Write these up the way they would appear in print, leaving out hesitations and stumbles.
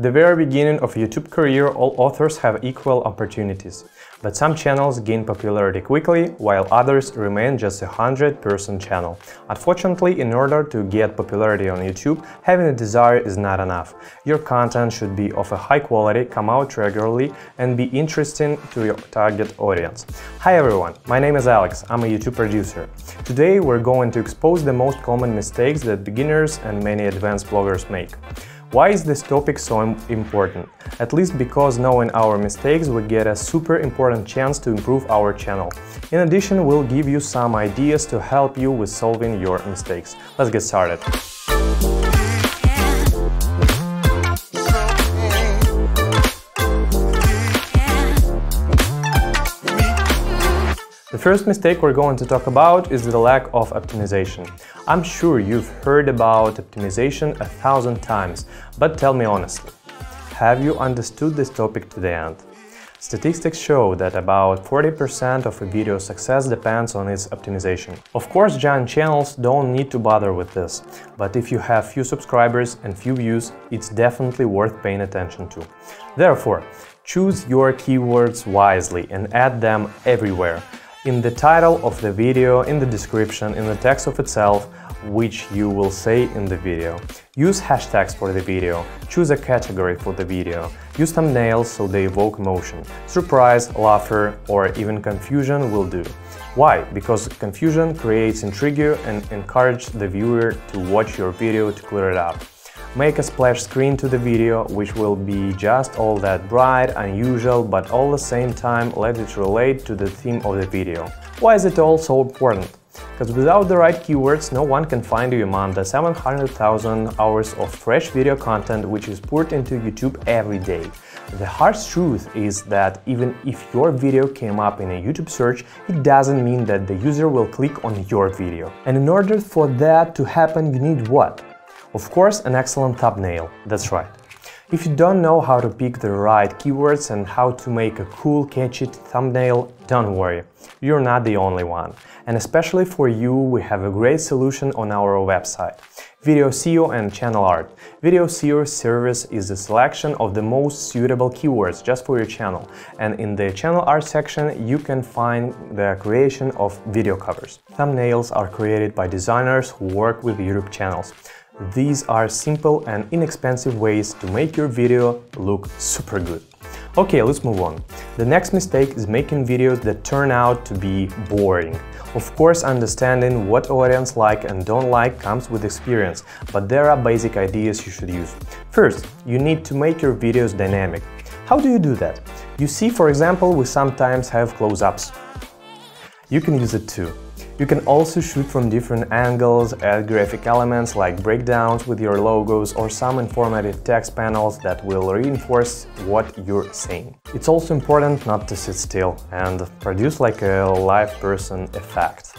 At the very beginning of a YouTube career, all authors have equal opportunities. But some channels gain popularity quickly, while others remain just a 100-person channel. Unfortunately, in order to get popularity on YouTube, having a desire is not enough. Your content should be of a high quality, come out regularly, and be interesting to your target audience. Hi everyone, my name is Alex, I'm a YouTube producer. Today we're going to expose the most common mistakes that beginners and many advanced bloggers make. Why is this topic so important? At least because knowing our mistakes, we get a super important chance to improve our channel. In addition, we'll give you some ideas to help you with solving your mistakes. Let's get started. The first mistake we're going to talk about is the lack of optimization. I'm sure you've heard about optimization 1,000 times, but tell me honestly, have you understood this topic to the end? Statistics show that about 40% of a video's success depends on its optimization. Of course, giant channels don't need to bother with this, but if you have few subscribers and few views, it's definitely worth paying attention to. Therefore, choose your keywords wisely and add them everywhere. In the title of the video, in the description, in the text of itself, which you will say in the video. Use hashtags for the video, choose a category for the video, use thumbnails so they evoke emotion. Surprise, laughter, or even confusion will do. Why? Because confusion creates intrigue and encourages the viewer to watch your video to clear it up. Make a splash screen to the video, which will be just all that bright, unusual, but all the same time let it relate to the theme of the video. Why is it all so important? Because without the right keywords, no one can find you among the 700,000 hours of fresh video content which is poured into YouTube every day. The harsh truth is that even if your video came up in a YouTube search, it doesn't mean that the user will click on your video. And in order for that to happen, you need what? Of course, an excellent thumbnail, that's right. If you don't know how to pick the right keywords and how to make a cool, catchy thumbnail, don't worry, you're not the only one. And especially for you, we have a great solution on our website. Video SEO and channel art. Video SEO service is a selection of the most suitable keywords just for your channel. And in the channel art section, you can find the creation of video covers. Thumbnails are created by designers who work with YouTube channels. These are simple and inexpensive ways to make your video look super good. Okay, let's move on. The next mistake is making videos that turn out to be boring. Of course, understanding what audience like and don't like comes with experience, but there are basic ideas you should use. First, you need to make your videos dynamic. How do you do that? You see, for example, we sometimes have close-ups. You can use it too. You can also shoot from different angles, add graphic elements like breakdowns with your logos or some informative text panels that will reinforce what you're saying. It's also important not to sit still and produce like a live person effect.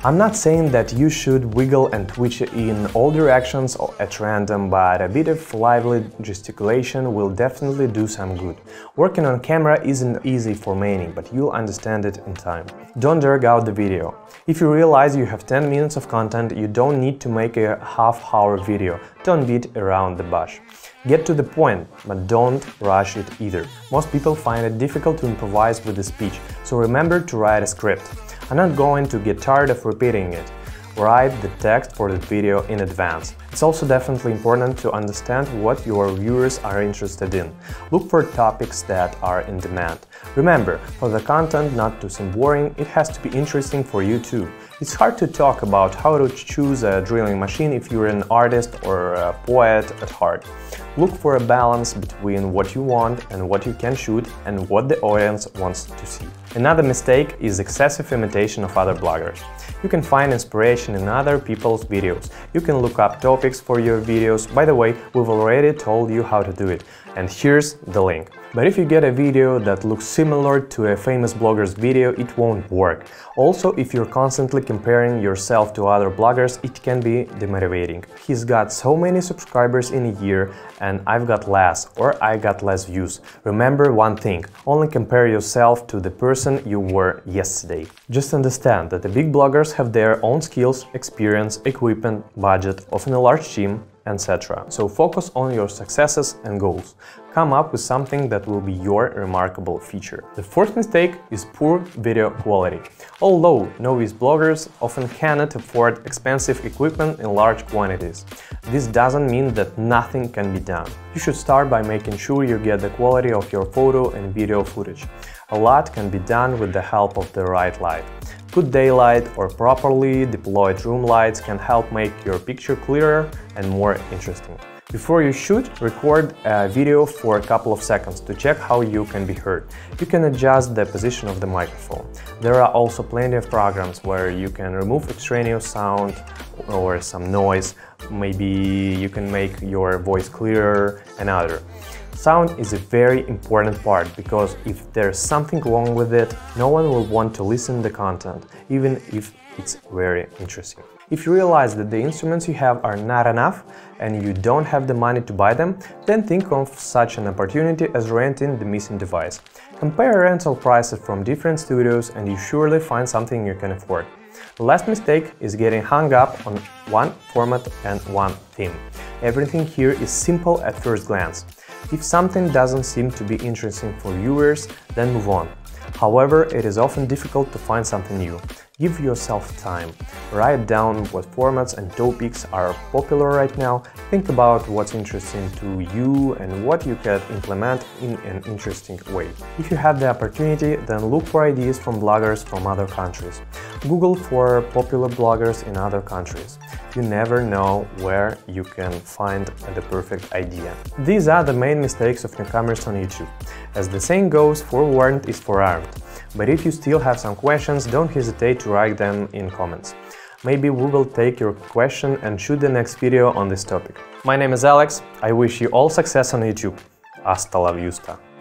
I'm not saying that you should wiggle and twitch in all directions at random, but a bit of lively gesticulation will definitely do some good. Working on camera isn't easy for many, but you'll understand it in time. Don't drag out the video. If you realize you have 10 minutes of content, you don't need to make a half-hour video. Don't beat around the bush. Get to the point, but don't rush it either. Most people find it difficult to improvise with the speech, so remember to write a script. I'm not going to get tired of repeating it. Write the text for the video in advance. It's also definitely important to understand what your viewers are interested in. Look for topics that are in demand. Remember, for the content not to seem boring, it has to be interesting for you too. It's hard to talk about how to choose a drilling machine if you're an artist or a poet at heart. Look for a balance between what you want and what you can shoot and what the audience wants to see. Another mistake is excessive imitation of other bloggers. You can find inspiration in other people's videos. You can look up topics for your videos. By the way, we've already told you how to do it. And here's the link. But if you get a video that looks similar to a famous blogger's video, it won't work. Also, if you're constantly comparing yourself to other bloggers, it can be demotivating. He's got so many subscribers in a year and I've got less, or I got less views. Remember one thing, only compare yourself to the person you were yesterday. Just understand that the big bloggers have their own skills, experience, equipment, budget, often a large team, etc. So focus on your successes and goals. Come up with something that will be your remarkable feature. The fourth mistake is poor video quality. Although novice bloggers often cannot afford expensive equipment in large quantities, this doesn't mean that nothing can be done. You should start by making sure you get the quality of your photo and video footage. A lot can be done with the help of the right light. Good daylight or properly deployed room lights can help make your picture clearer and more interesting. Before you shoot, record a video for a couple of seconds to check how you can be heard. You can adjust the position of the microphone. There are also plenty of programs where you can remove extraneous sound or some noise. Maybe you can make your voice clearer and other. Sound is a very important part, because if there's something wrong with it, no one will want to listen to the content, even if it's very interesting. If you realize that the instruments you have are not enough and you don't have the money to buy them, then think of such an opportunity as renting the missing device. Compare rental prices from different studios and you surely find something you can afford. The last mistake is getting hung up on one format and one theme. Everything here is simple at first glance. If something doesn't seem to be interesting for viewers, then move on. However, it is often difficult to find something new. Give yourself time. Write down what formats and topics are popular right now. Think about what's interesting to you and what you can implement in an interesting way. If you have the opportunity, then look for ideas from bloggers from other countries. Google for popular bloggers in other countries. You never know where you can find the perfect idea. These are the main mistakes of newcomers on YouTube. As the saying goes, forewarned is forearmed. But if you still have some questions, don't hesitate to write them in comments. Maybe we will take your question and shoot the next video on this topic. My name is Alex. I wish you all success on YouTube. Hasta la vista!